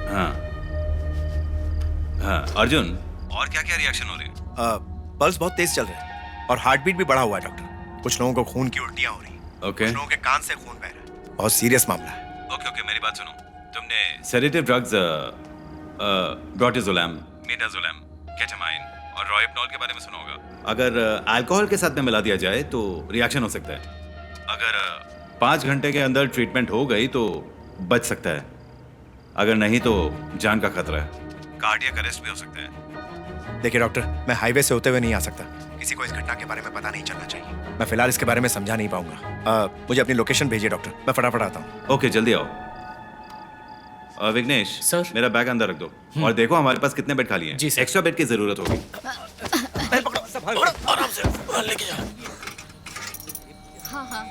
हाँ हाँ अर्जुन, और क्या क्या रिएक्शन हो रही है? पल्स बहुत तेज चल रहा है और हार्ट बीट भी बढ़ा हुआ है डॉक्टर। कुछ लोगों को खून की उल्टियां हो रही हैं। ओके कुछ लोगों के कान से खून बह रहा है। बहुत सीरियस मामला है। ओके ओके, मेरी बात सुनो। तुमने सेडेटिव ड्रग्स ब्रोटिजोलैम, मिडाजोलैम, केटामाइन और रोहिप्नॉल के बारे में सुना होगा। अगर अल्कोहल के साथ में मिला दिया जाए तो रिएक्शन हो सकता है। अगर 5 घंटे के अंदर ट्रीटमेंट हो गई तो बच सकता है, अगर नहीं तो जान का खतरा है, कार्डियक अरेस्ट भी हो सकता है। देखिए डॉक्टर, मैं हाईवे से होते हुए नहीं आ सकता। किसी को इस घटना के बारे में पता नहीं चलना चाहिए। मैं फिलहाल इसके बारे में समझा नहीं पाऊंगा। मुझे अपनी लोकेशन भेजिए डॉक्टर, मैं फटाफट आता हूँ। ओके जल्दी आओ। विघ्नेश सर। मेरा बैग अंदर रख दो और देखो हमारे पास कितने बेड खाली हैं। जी सर। एक्स्ट्रा बेड की जरूरत होगी। आराम से लेके जा। हाँ हाँ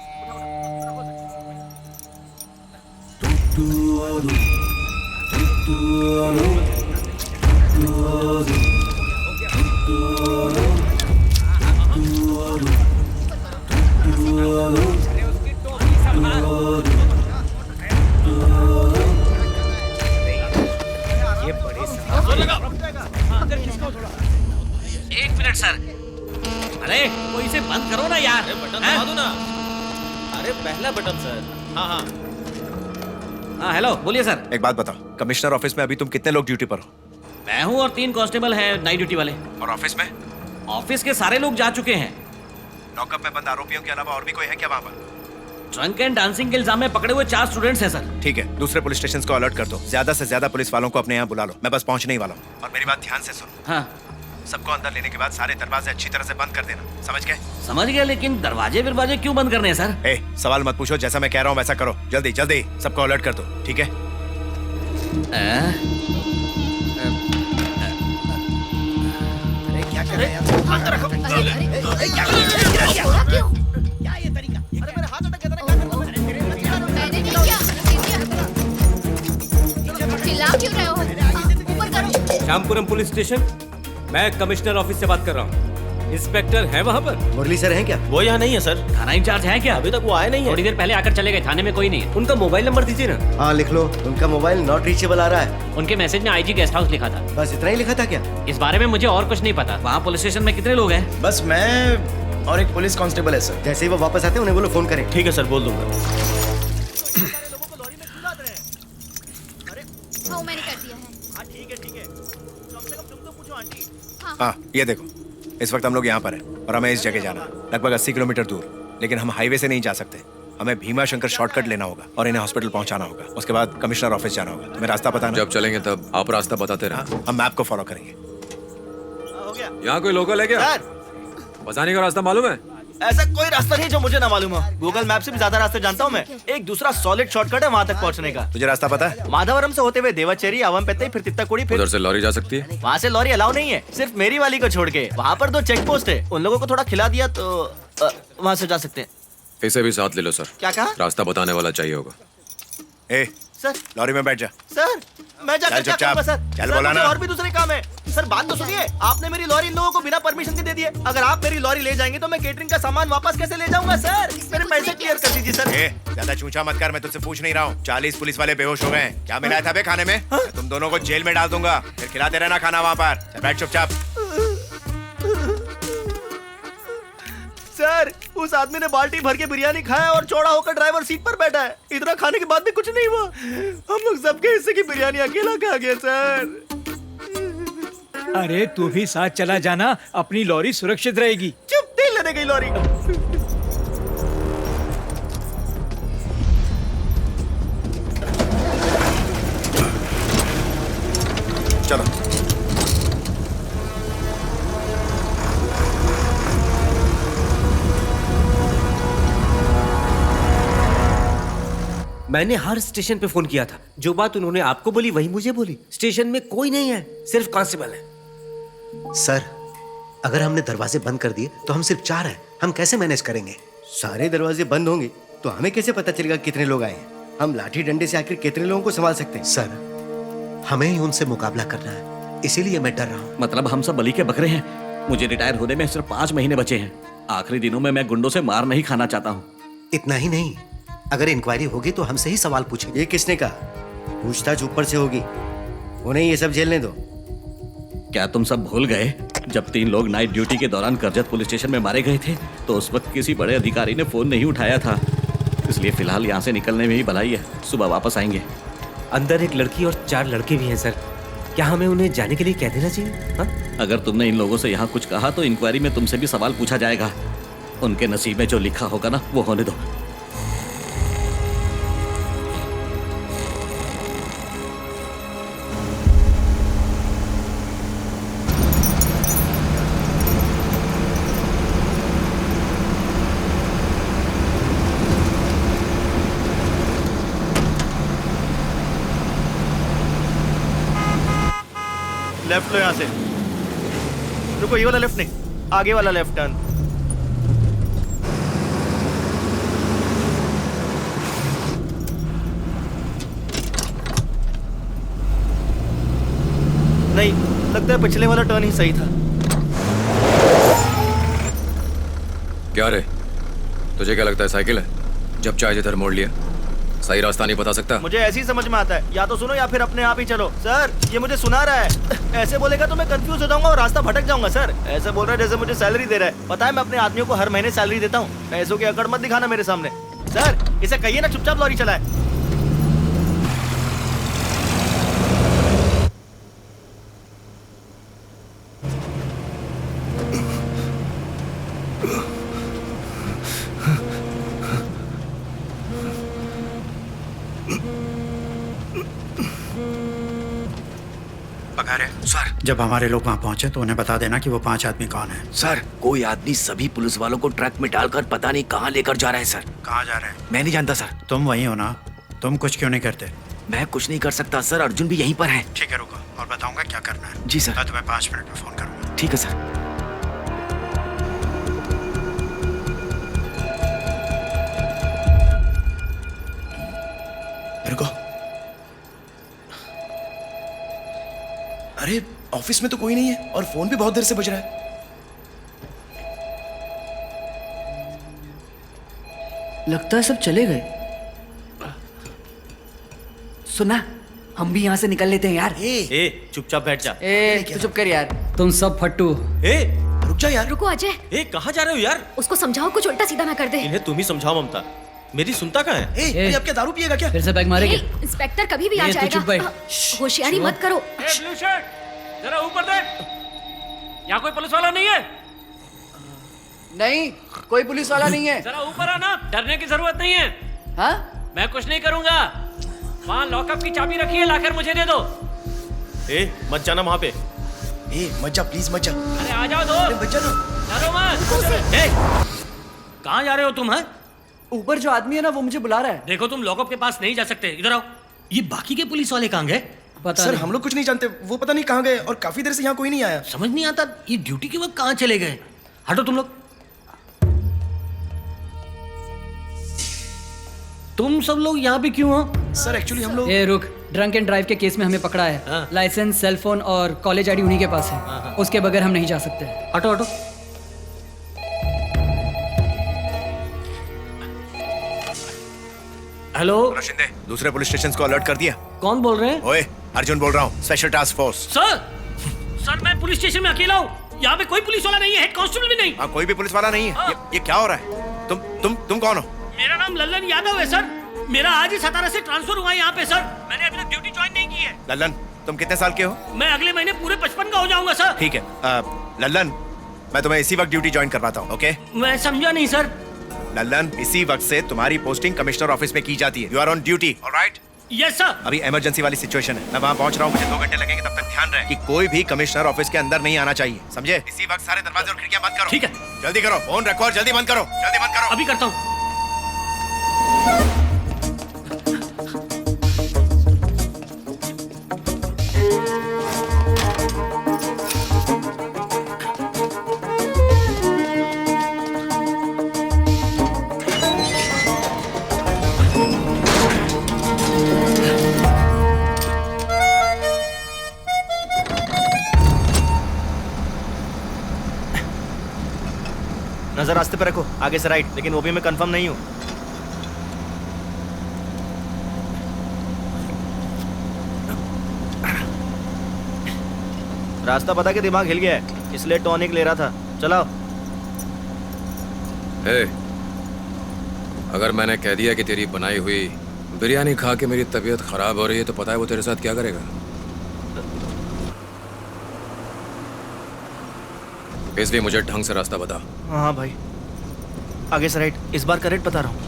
एक मिनट सर। अरे कोई इसे बंद करो ना यार। बटन दबा दो ना। अरे पहला बटन सर। हाँ हाँ हाँ हेलो, बोलिए सर। एक बात बताओ, कमिश्नर ऑफिस में अभी तुम कितने लोग ड्यूटी पर हो? मैं हूँ और 3 कांस्टेबल हैं नाइट ड्यूटी वाले। और ऑफिस में? ऑफिस के सारे लोग जा चुके हैं। लॉकअप में बंद आरोपियों के अलावा और भी कोई है क्या वहाँ पर? ड्रंक एंड डांसिंग के इल्जाम में पकड़े हुए 4 स्टूडेंट्स हैं सर। ठीक है, दूसरे पुलिस स्टेशन को अलर्ट कर दो। ज्यादा से ज्यादा पुलिस वालों को अपने यहाँ बुला लो। मैं बस पहुंचने ही वाला हूँ। और मेरी बात ध्यान से सुनो। हाँ सबको अंदर लेने के बाद सारे दरवाजे अच्छी तरह से बंद कर देना, समझ गए? समझ गया, लेकिन दरवाजे विरवाजे क्यों बंद करने हैं सर? ए, सवाल मत पूछो, जैसा मैं कह रहा हूँ वैसा करो। जल्दी जल्दी सबको अलर्ट कर दो, ठीक है? अरे क्या कर रहे हैं यार? अंदर रखो। अरे क्या कर रहे हैं? क्यों? क्या ये तरीका? अरे मेरे हाथ अटक गए थे ना। मैंने नहीं किया। चिल्ला क्यों रहे हो? ऊपर करो। श्यामपुरम पुलिस स्टेशन, मैं कमिश्नर ऑफिस से बात कर रहा हूँ। इंस्पेक्टर है वहाँ पर? मुरली सर हैं क्या? वो यहाँ नहीं है सर। थाना इंचार्ज है क्या? अभी तक वो आए नहीं है। थोड़ी देर पहले आकर चले गए, थाने में कोई नहीं है। उनका मोबाइल नंबर दीजिए ना। हाँ लिख लो, उनका मोबाइल नॉट रीचेबल आ रहा है। उनके मैसेज में आईजी गेस्ट हाउस लिखा था। बस इतना ही लिखा था क्या? इस बारे में मुझे और कुछ नहीं पता। वहाँ पुलिस स्टेशन में कितने लोग हैं? बस मैं और एक पुलिस कांस्टेबल है सर। जैसे ही वो वापस आते हैं उन्हें बोलो फोन करें। ठीक है सर, बोल दूंगा। हाँ मैंने कर दिया है। हाँ ये देखो, इस वक्त हम लोग यहाँ पर हैं और हमें इस जगह जाना है, लगभग 80 किलोमीटर दूर। लेकिन हम हाईवे से नहीं जा सकते। हमें भीमा शंकर शॉर्टकट लेना होगा और इन्हें हॉस्पिटल पहुंचाना होगा। उसके बाद कमिश्नर ऑफिस जाना होगा। तुम्हें रास्ता पता ना? जब चलेंगे तब आप रास्ता बताते रहे। हम मैप को फॉलो करेंगे। यहाँ कोई लोकल है क्या? बसाने का रास्ता मालूम है? ऐसा कोई रास्ता नहीं जो मुझे ना मालूम हो। गूगल मैप से भी ज्यादा रास्ते जानता हूँ मैं। एक दूसरा सॉलिड शॉर्टकट है वहाँ तक पहुँचने का। तुझे रास्ता पता है? माधवरम से होते हुए देवाचेरी, अवमपेत्तई, फिर तित्ताकुड़ी, फिर उधर से लॉरी जा सकती है? वहाँ से लॉरी अलाउ नहीं है, सिर्फ मेरी वाली को छोड़ के। वहाँ पर 2 चेक पोस्ट है, उन लोगों को थोड़ा खिला दिया तो वहाँ से जा सकते हैं। इसे भी साथ ले लो सर। क्या कहा? रास्ता बताने वाला चाहिए होगा। ए, सर लॉरी में बैठ जा। सर मैं जाकर चल क्या चुपचाप। करूंगा सर? चल सर, बोला मुझे ना। और भी दूसरे काम है। सर बात तो सुनिए, आपने मेरी लॉरी इन लोगों को बिना परमिशन के दे दी है। अगर आप मेरी लॉरी ले जाएंगे तो मैं केटरिंग का सामान वापस कैसे ले जाऊंगा सर? मेरे पैसे क्लियर कर दीजिए सर। ए, ज्यादा चूचा मत कर, मैं तुझसे पूछ नहीं रहा हूँ। 40 पुलिस वाले बेहोश हो गए हैं। क्या मिलाया था बे खाने में? मैं तुम दोनों को जेल में डाल दूंगा, फिर खिलाते रहना खाना वहाँ पर। चल बैठ चुपचाप। सर उस आदमी ने बाल्टी भर के बिरयानी खाया और चौड़ा होकर ड्राइवर सीट पर बैठा है। इतना खाने के बाद भी कुछ नहीं हुआ। हम लोग सबके हिस्से की बिरयानी अकेला खा गया सर। अरे तू भी साथ चला जाना, अपनी लॉरी सुरक्षित रहेगी। चुप, तेल लेने गई लॉरी। चलो मैंने हर स्टेशन पे फोन किया था। जो बात उन्होंने आपको बोली वही मुझे बोली। स्टेशन में कोई नहीं है, सिर्फ कांस्टेबल है। सर अगर हमने दरवाजे बंद कर दिए तो हम सिर्फ 4 हैं। हम कैसे मैनेज करेंगे? सारे दरवाजे बंद होंगे तो हमें कैसे पता चलेगा कितने लोग आए हैं? हम लाठी डंडे से आखिर कितने लोगों को संभाल सकते हैं? सर हमें ही उनसे मुकाबला करना है, इसीलिए मैं डर रहा हूँ। मतलब हम सब बलि के बकरे हैं। मुझे रिटायर होने में सिर्फ 5 महीने बचे हैं। आखिरी दिनों में मैं गुंडों से मार नहीं खाना चाहता हूँ। इतना ही नहीं, अगर इंक्वायरी होगी तो हमसे ही सवाल पूछेंगे। ये किसने कहा? पूछताछ ऊपर से होगी, उन्हें ये सब झेलने दो। क्या तुम सब भूल गए जब 3 लोग नाइट ड्यूटी के दौरान करजत पुलिस स्टेशन में मारे गए थे तो उस वक्त किसी बड़े अधिकारी ने फोन नहीं उठाया था। इसलिए फिलहाल यहाँ से निकलने में ही भलाई है, सुबह वापस आएंगे। अंदर एक लड़की और 4 लड़के भी हैं सर। क्या हमें उन्हें जाने के लिए कह देना चाहिए? हाँ? अगर तुमने इन लोगों से यहाँ कुछ कहा तो इंक्वायरी में तुमसे भी सवाल पूछा जाएगा। उनके नसीब में जो लिखा होगा ना वो होने दो। लेफ्ट लो यहाँ से। रुको, ये वाला लेफ्ट नहीं, आगे वाला लेफ्ट टर्न। नहीं, लगता है पिछले वाला टर्न ही सही था। क्या रे, तुझे क्या लगता है साइकिल है? जब चाहे जिधर मोड़ लिया। सही रास्ता नहीं बता सकता? मुझे ऐसे ही समझ में आता है, या तो सुनो या फिर अपने आप ही चलो। सर, ये मुझे सुना रहा है। ऐसे बोलेगा तो मैं कंफ्यूज हो जाऊंगा और रास्ता भटक जाऊंगा। सर, ऐसे बोल रहा है जैसे मुझे सैलरी दे रहा है। पता है मैं अपने आदमियों को हर महीने सैलरी देता हूँ। पैसों की अकड़ मत दिखाना मेरे सामने। सर, इसे कहिए ना चुपचाप लॉरी चलाए। सर, जब हमारे लोग वहाँ पहुंचे तो उन्हें बता देना कि वो 5 आदमी कौन है। सर, कोई आदमी सभी पुलिस वालों को ट्रक में डालकर पता नहीं कहाँ लेकर जा रहा है सर। कहाँ जा रहे हैं? मैं नहीं जानता सर। तुम वही हो ना? तुम कुछ क्यों नहीं करते? मैं कुछ नहीं कर सकता सर, अर्जुन भी यहीं पर है। ठीक है, रुको और बताऊंगा क्या करना है। जी सर। मैं तुम्हें 5 मिनट में फोन करूंगा। ठीक है सर। रुको। अरे ऑफिस में तो कोई नहीं है और फोन भी बहुत देर से बज रहा है। लगता है सब चले गए। सुना, हम भी यहाँ से निकल लेते हैं यार। ए, चुपचाप बैठ जा। ए, तू चुप कर यार। तुम सब फट्टू। ए, रुक जा यार। रुको अजय। ए, कहाँ जा रहे हो यार? उसको समझाओ, कुछ उल्टा सीधा ना कर दे। इन्हें तुम ही समझाओ ममता। मेरी सुनता कहाँ है? ए, अब क्या दारू पिएगा क्या? फिर से बैग मारेंगे। इंस्पेक्टर कभी भी आ जाएगा। होशियारी मत करो। ब्लू शर्ट, जरा ऊपर देख। यहाँ कोई पुलिस वाला नहीं है? नहीं, कोई पुलिस वाला नहीं है। जरा ऊपर आना, डरने की जरूरत नहीं है। हाँ? मैं कुछ नहीं करूंगा। वहाँ लॉकअप की चाबी रखी है, लाकर मुझे दे दो। ए, मत जाना वहाँ पे। ए, मत जा प्लीज, मत जा। अरे आ जाओ दो। बच जा ना। डरो मत। ए, कहाँ जा रहे हो तुम? हैं? ऊपर जो आदमी है ना वो मुझे बुला रहा है। देखो तुम लॉकअप के पास नहीं जा सकते, इधर आओ। ये बाकी के पुलिस वाले कहाँ गए? पता सर, नहीं। हम लोग कुछ नहीं जानते, वो पता नहीं कहाँ गए और काफी देर से यहाँ कोई नहीं आया। समझ नहीं आता ये ड्यूटी के वक्त कहाँ चले गए। हटो तुम लोग। तुम सब लोग यहाँ पे क्यों हो? सर एक्चुअली हम लोग। ए रुक, ड्रंक एंड ड्राइव के केस में हमें पकड़ा है। लाइसेंस, सेल फोन और कॉलेज आईडी उन्हीं के पास है। उसके बगैर हम नहीं जा सकते। हटो हटो। हेलो शिंदे, दूसरे पुलिस स्टेशन को अलर्ट कर दिया? कौन बोल रहे हैं? ओए, अर्जुन बोल रहा हूँ, स्पेशल टास्क फोर्स। सर मैं पुलिस स्टेशन में अकेला हूँ। यहाँ पे कोई पुलिस वाला नहीं है, हेड कांस्टेबल भी नहीं। हाँ, कोई भी पुलिस वाला नहीं है। ये क्या हो रहा है? तुम कौन हो? मेरा नाम लल्लन यादव है सर। मेरा आज ही सतारा से ट्रांसफर हुआ है यहाँ पे सर। मैंने अभी तक ड्यूटी ज्वाइन नहीं की है। लल्लन, तुम कितने साल के हो? मैं अगले महीने पूरे 55 का हो जाऊंगा सर। ठीक है, लल्लन, मैं तुम्हें इसी वक्त ड्यूटी ज्वाइन करवाता हूँ। ओके? मैं समझा नहीं सर। लल्लन, इसी वक्त से तुम्हारी पोस्टिंग कमिश्नर ऑफिस में की जाती है। You are on duty, alright? Yes sir. अभी इमरजेंसी वाली सिचुएशन है, मैं वहाँ पहुँच रहा हूँ। मुझे 2 घंटे लगेंगे, तब तक ध्यान रहे कि कोई भी कमिश्नर ऑफिस के अंदर नहीं आना चाहिए, समझे? इसी वक्त सारे दरवाजे और खिड़कियां बंद करो। ठीक है। जल्दी करो, फोन रखो और जल्दी बंद करो, जल्दी बंद करो। अभी करता हूँ। नजर रास्ते पे रखो, आगे से राइट, लेकिन वो भी मैं कंफर्म नहीं हूँ। रास्ता पता के दिमाग हिल गया है, इसलिए टॉनिक ले रहा था। चलाओ। हे, अगर मैंने कह दिया कि तेरी बनाई हुई बिरयानी खा के मेरी तबीयत खराब हो रही है तो पता है वो तेरे साथ क्या करेगा? इसलिए मुझे ढंग से रास्ता बता। हाँ भाई, आगे से राइट, इस बार करेक्ट बता रहा हूँ।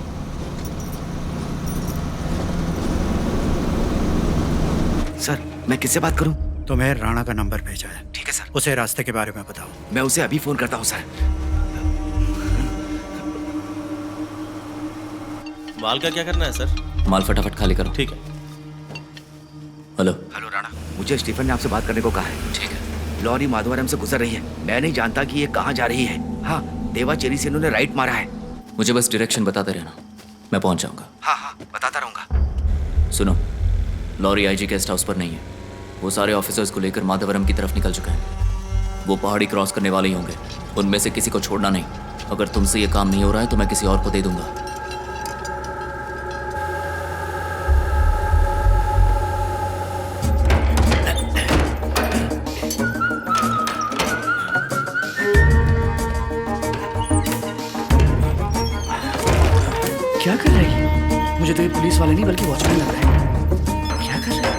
सर मैं किससे बात करूं? तुम्हें राणा का नंबर भेजा है। ठीक है सर। उसे रास्ते के बारे में बताओ। मैं उसे अभी फोन करता हूं सर। माल का क्या करना है सर? माल फटाफट खाली करो। ठीक है। हेलो। हेलो राणा, मुझे स्टीफन ने आपसे बात करने को कहा है। ठीक है। लॉरी माधवरम से गुजर रही है। मैं नहीं जानता कि ये कहाँ जा रही है। हाँ, देवाचेरी से इन्होंने राइट मारा है। मुझे बस डायरेक्शन बताते रहना, मैं पहुंच जाऊंगा। हाँ हाँ, बताता रहूंगा। सुनो, लॉरी आईजी गेस्ट हाउस पर नहीं है। वो सारे ऑफिसर्स को लेकर माधवरम की तरफ निकल चुके हैं। वो पहाड़ी क्रॉस करने वाले ही होंगे। उनमें से किसी को छोड़ना नहीं। अगर तुमसे ये काम नहीं हो रहा है तो मैं किसी और को दे दूंगा। क्या कर रही है? मुझे तो ये पुलिस वाले नहीं बल्कि वॉचमैन लग रहा है। क्या कर रहा है?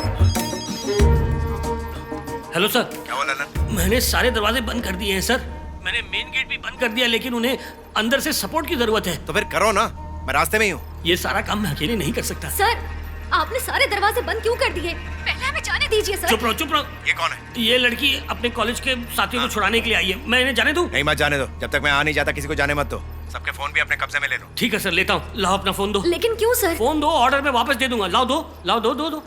Hello sir. क्या हुआ ललन? मैंने सारे दरवाजे बंद कर दिए हैं सर। मैंने मेन गेट भी बंद कर दिया, लेकिन उन्हें अंदर से सपोर्ट की जरूरत है। तो फिर करो ना, मैं रास्ते में ही हूँ। ये सारा काम मैं अकेले नहीं कर सकता। सर, आपने सारे दरवाजे बंद क्यों कर दिए? पहले हमें जाने दीजिए सर। चुप रहो, चुप रहो। ये कौन है? ये लड़की अपने कॉलेज के साथियों को छुड़ाने के लिए आई है। मैं इन्हें जाने दूं? नहीं, मत जाने दो। जब तक मैं आ नहीं जाता किसी को जाने मत दो। सबके फोन भी अपने कब्जे में ले लो। ठीक है सर, लेता हूँ। लाओ अपना फोन दो। लेकिन क्यों सर? फोन दो, ऑर्डर में वापस दे दूंगा। लाओ दो, लाओ दो दो दो।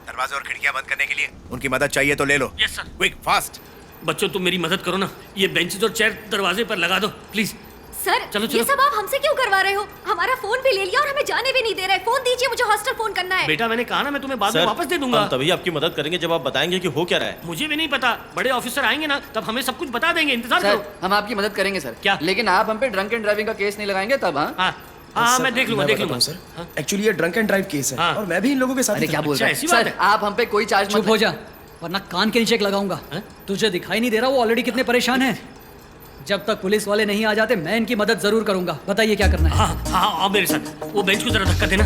दरवाजे और खिड़कियां बंद करने के लिए उनकी मदद चाहिए तो ले लो। Yes sir. Quick, fast. बच्चों तुम मेरी मदद करो ना, ये बेंचेस और चेयर दरवाजे पर लगा दो प्लीज। सर, चलो, ये सब आप हमसे क्यों करवा रहे हो? हमारा फोन भी ले लिया और हमें जाने भी नहीं दे रहे। फोन दीजिए, मुझे हॉस्टल फोन करना है। बेटा मैंने कहा ना, मैं तुम्हें बाद में वापस दे दूंगा। हम तभी आपकी मदद करेंगे जब आप बताएंगे कि हो क्या रहा है। मुझे भी नहीं पता, बड़े ऑफिसर आएंगे ना तब हमें सब कुछ बता देंगे। इंतजार करो। हम आपकी मदद करेंगे सर। क्या? लेकिन आप हम पे ड्रंक एंड ड्राइविंग का केस नहीं लगाएंगे तब? हाँ हाँ, मैं देख लूंगा सर। एक्चुअली ये ड्रंक एंड ड्राइव केस है और मैं भी इन लोगों के साथ। अरे क्या बोल रहे हैं सर? आप हम पे कोई चार्ज चुप हो जा, वरना कान के नीचे लगाऊंगा। तुझे दिखाई नहीं दे रहा वो ऑलरेडी कितने परेशान हैं? जब तक पुलिस वाले नहीं आ जाते मैं इनकी मदद जरूर करूंगा। बताइए क्या करना है? हाँ हाँ, आओ मेरे साथ। वो बेंच को जरा धक्का देना।